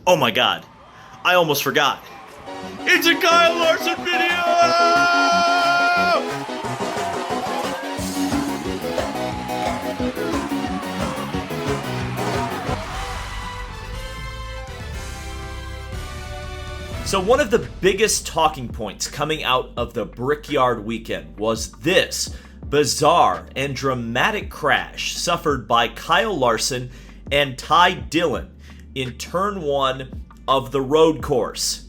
Oh my god, I almost forgot. It's a Kyle Larson video! So one of the biggest talking points coming out of the Brickyard weekend was this bizarre and dramatic crash suffered by Kyle Larson and Ty Dillon in turn one of the road course.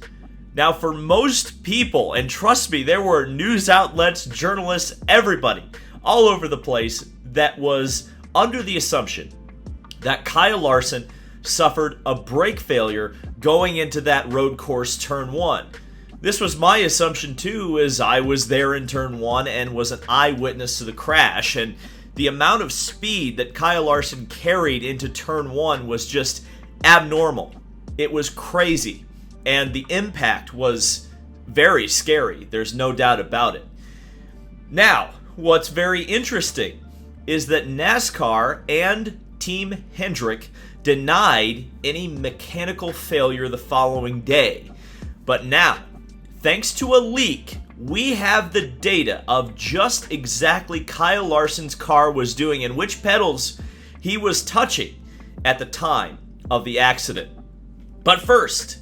Now, for most people, and trust me, there were news outlets, journalists, everybody all over the place that was under the assumption that Kyle Larson suffered a brake failure going into that road course turn one. This was my assumption too, as I was there in turn one and was an eyewitness to the crash, and the amount of speed that Kyle Larson carried into turn one was just abnormal. It was crazy, and the impact was very scary. There's no doubt about it. Now, what's very interesting is that NASCAR and Team Hendrick denied any mechanical failure the following day. But now, thanks to a leak, we have the data of just exactly Kyle Larson's car was doing and which pedals he was touching at the time of the accident. But first,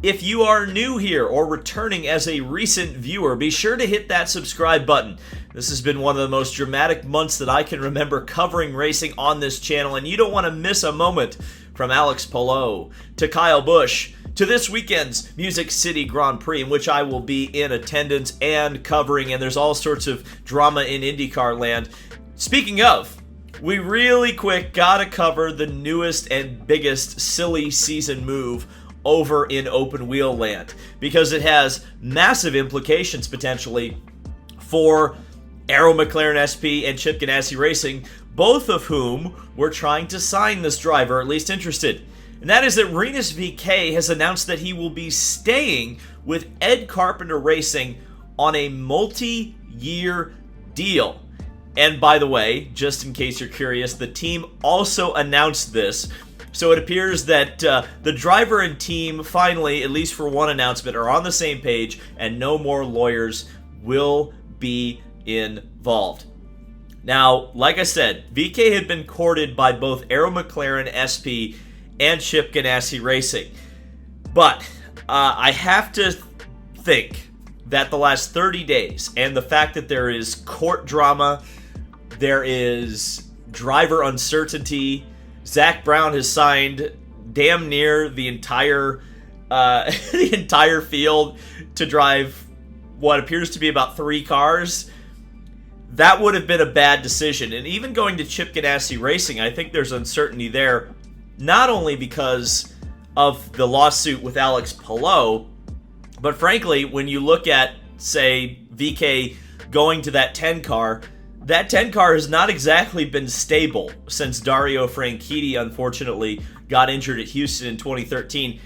if you are new here or returning as a recent viewer, be sure to hit that subscribe button. This has been one of the most dramatic months that I can remember covering racing on this channel, and you don't want to miss a moment from Alex Palou to Kyle Busch to this weekend's Music City Grand Prix, in which I will be in attendance and covering, and there's all sorts of drama in IndyCar land. Speaking of, we really quick gotta cover the newest and biggest silly season move over in open wheel land, because it has massive implications potentially for Arrow McLaren SP and Chip Ganassi Racing, both of whom were trying to sign this driver, or at least interested. And that is that Rinus VeeKay has announced that he will be staying with Ed Carpenter Racing on a multi-year deal. And by the way, just in case you're curious, the team also announced this. So it appears that the driver and team finally, at least for one announcement, are on the same page, and no more lawyers will be involved. Now, like I said, VeeKay had been courted by both Arrow McLaren SP and Chip Ganassi Racing. But I have to think that the last 30 days, and the fact that there is court drama, there is driver uncertainty, Zach Brown has signed damn near the entire field to drive what appears to be about 3 cars. That would have been a bad decision. And even going to Chip Ganassi Racing, I think there's uncertainty there, not only because of the lawsuit with Alex Palou, but frankly, when you look at, say, VeeKay going to that 10 car, that 10 car has not exactly been stable since Dario Franchitti unfortunately got injured at Houston in 2013.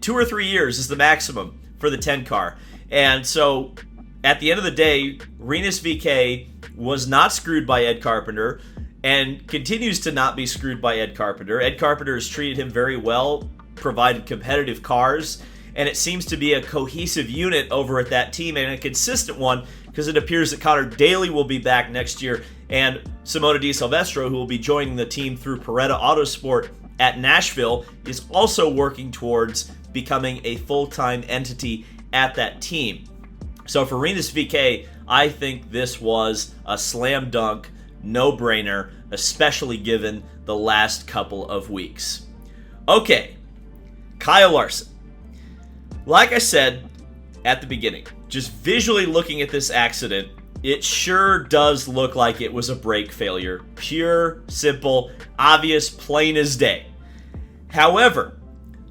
2 or 3 years is the maximum for the 10 car. And so at the end of the day, Rinus VeeKay was not screwed by Ed Carpenter and continues to not be screwed by Ed Carpenter. Ed Carpenter has treated him very well, provided competitive cars, and it seems to be a cohesive unit over at that team, and a consistent one, because it appears that Connor Daly will be back next year, and Simona Di Silvestro, who will be joining the team through Peretta Autosport at Nashville, is also working towards becoming a full-time entity at that team. So for Rinus VeeKay, I think this was a slam dunk, no-brainer, especially given the last couple of weeks. Okay, Kyle Larson. Like I said at the beginning, just visually looking at this accident, it sure does look like it was a brake failure. Pure, simple, obvious, plain as day. However,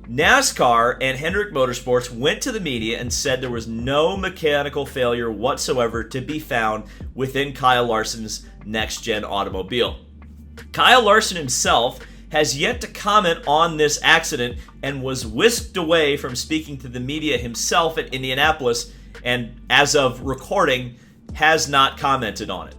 NASCAR and Hendrick Motorsports went to the media and said there was no mechanical failure whatsoever to be found within Kyle Larson's next-gen automobile. Kyle Larson himself has yet to comment on this accident and was whisked away from speaking to the media himself at Indianapolis, and as of recording, has not commented on it.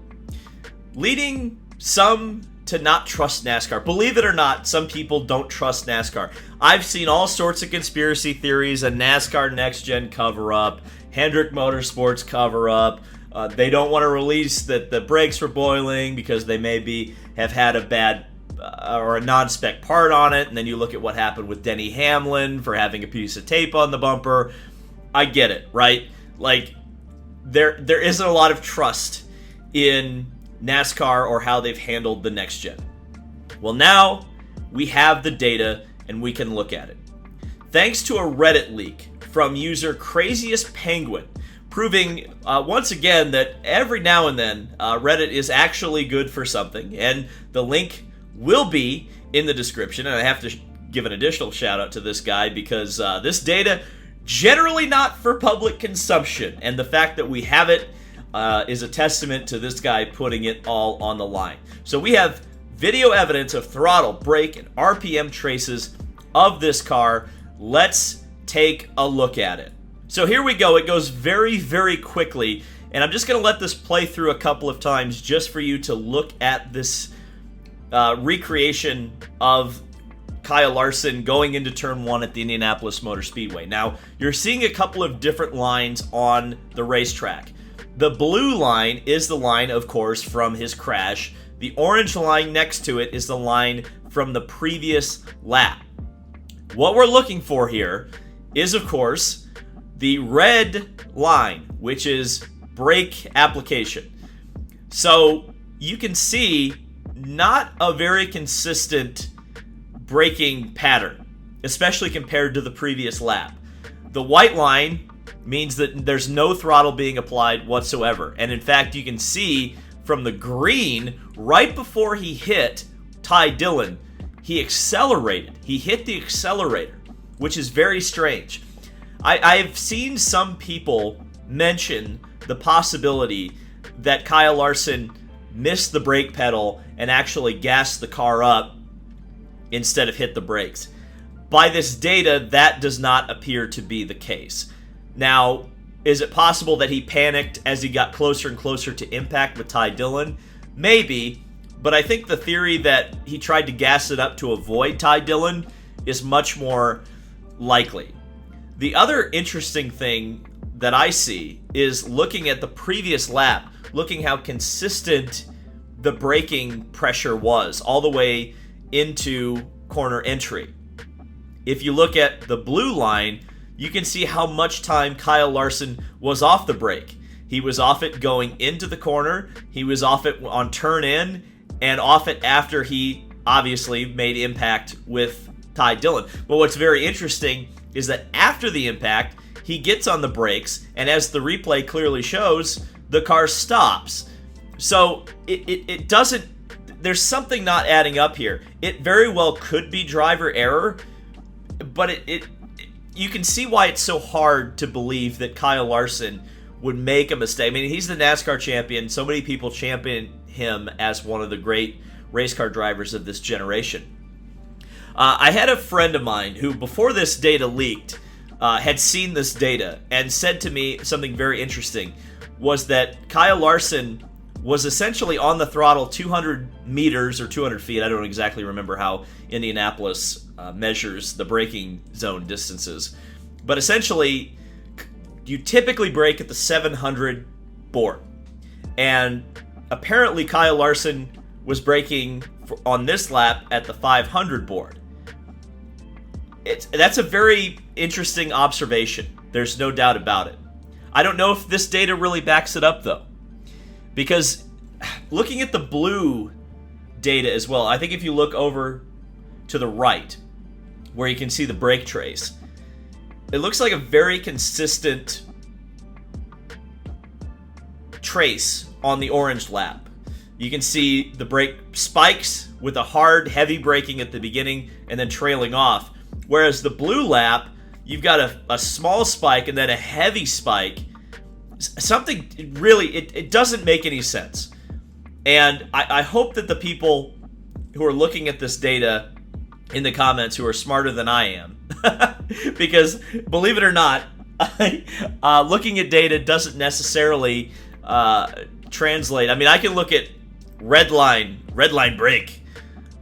Leading some to not trust NASCAR. Believe it or not, some people don't trust NASCAR. I've seen all sorts of conspiracy theories, a NASCAR Next Gen cover-up, Hendrick Motorsports cover-up. They don't want to release that the brakes were boiling because they maybe have had a bad or a non-spec part on it, and then you look at what happened with Denny Hamlin for having a piece of tape on the bumper. I get it, right? Like, there isn't a lot of trust in NASCAR or how they've handled the next gen. Well, now we have the data and we can look at it. Thanks to a Reddit leak from user Craziest Penguin, proving once again that every now and then Reddit is actually good for something, and the link will be in the description. And I have to give an additional shout out to this guy because this data generally not for public consumption, and the fact that we have it is a testament to this guy putting it all on the line. So we have video evidence of throttle, brake, and RPM traces of this car. Let's take a look at it. So here we go. It goes very, very quickly, and I'm just going to let this play through a couple of times just for you to look at this recreation of Kyle Larson going into turn 1 at the Indianapolis Motor Speedway. Now, you're seeing a couple of different lines on the racetrack. The blue line is the line, of course, from his crash. The orange line next to it is the line from the previous lap. What we're looking for here is, of course, the red line, which is brake application. So you can see not a very consistent braking pattern, especially compared to the previous lap. The white line means that there's no throttle being applied whatsoever. And in fact, you can see from the green, right before he hit Ty Dillon, he accelerated. He hit the accelerator, which is very strange. I've seen some people mention the possibility that Kyle Larson missed the brake pedal and actually gassed the car up instead of hit the brakes. By this data, that does not appear to be the case. Now, is it possible that he panicked as he got closer and closer to impact with Ty Dillon? Maybe, but I think the theory that he tried to gas it up to avoid Ty Dillon is much more likely. The other interesting thing that I see is looking at the previous lap, looking how consistent the braking pressure was all the way into corner entry. If you look at the blue line, you can see how much time Kyle Larson was off the brake. He was off it going into the corner, he was off it on turn in, and off it after he obviously made impact with Ty Dillon. But what's very interesting is that after the impact, he gets on the brakes, and as the replay clearly shows, the car stops. So it doesn't, there's something not adding up here. It very well could be driver error, but you can see why it's so hard to believe that Kyle Larson would make a mistake. I mean, he's the NASCAR champion. So many people champion him as one of the great race car drivers of this generation. I had a friend of mine who, before this data leaked, had seen this data and said to me something very interesting, was that Kyle Larson was essentially on the throttle 200 meters or 200 feet. I don't exactly remember how Indianapolis measures the braking zone distances. But essentially, you typically brake at the 700 board. And apparently Kyle Larson was braking on this lap at the 500 board. That's a very interesting observation. There's no doubt about it. I don't know if this data really backs it up, though. Because looking at the blue data as well, I think if you look over to the right, where you can see the brake trace, it looks like a very consistent trace on the orange lap. You can see the brake spikes with a hard, heavy braking at the beginning and then trailing off. Whereas the blue lap, you've got a small spike and then a heavy spike. Something really, it doesn't make any sense. And I hope that the people who are looking at this data in the comments who are smarter than I am, because believe it or not, looking at data doesn't necessarily translate. I mean, I can look at red line break,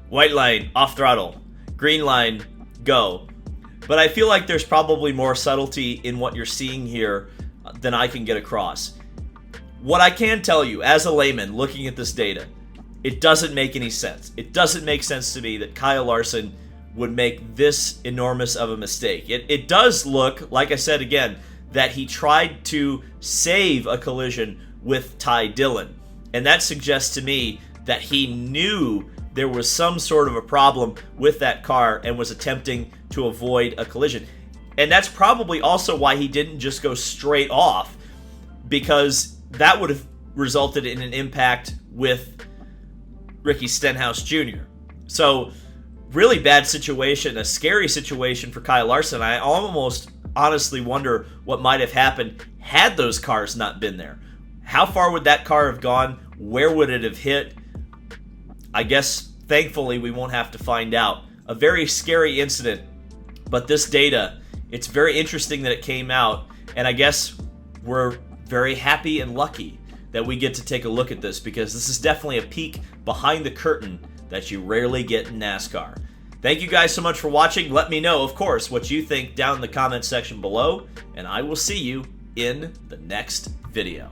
white line, off throttle, green line, go. But I feel like there's probably more subtlety in what you're seeing here than I can get across. What I can tell you, as a layman looking at this data, it doesn't make any sense. It doesn't make sense to me that Kyle Larson would make this enormous of a mistake. It does look, like I said again, that he tried to save a collision with Ty Dillon. And that suggests to me that he knew there was some sort of a problem with that car and was attempting to avoid a collision. And that's probably also why he didn't just go straight off, because that would have resulted in an impact with Ricky Stenhouse Jr. So, really bad situation, a scary situation for Kyle Larson. I almost honestly wonder what might have happened had those cars not been there. How far would that car have gone? Where would it have hit? I guess, thankfully, we won't have to find out. A very scary incident, but this data, it's very interesting that it came out, and I guess we're very happy and lucky that we get to take a look at this, because this is definitely a peek behind the curtain that you rarely get in NASCAR. Thank you guys so much for watching. Let me know, of course, what you think down in the comment section below, and I will see you in the next video.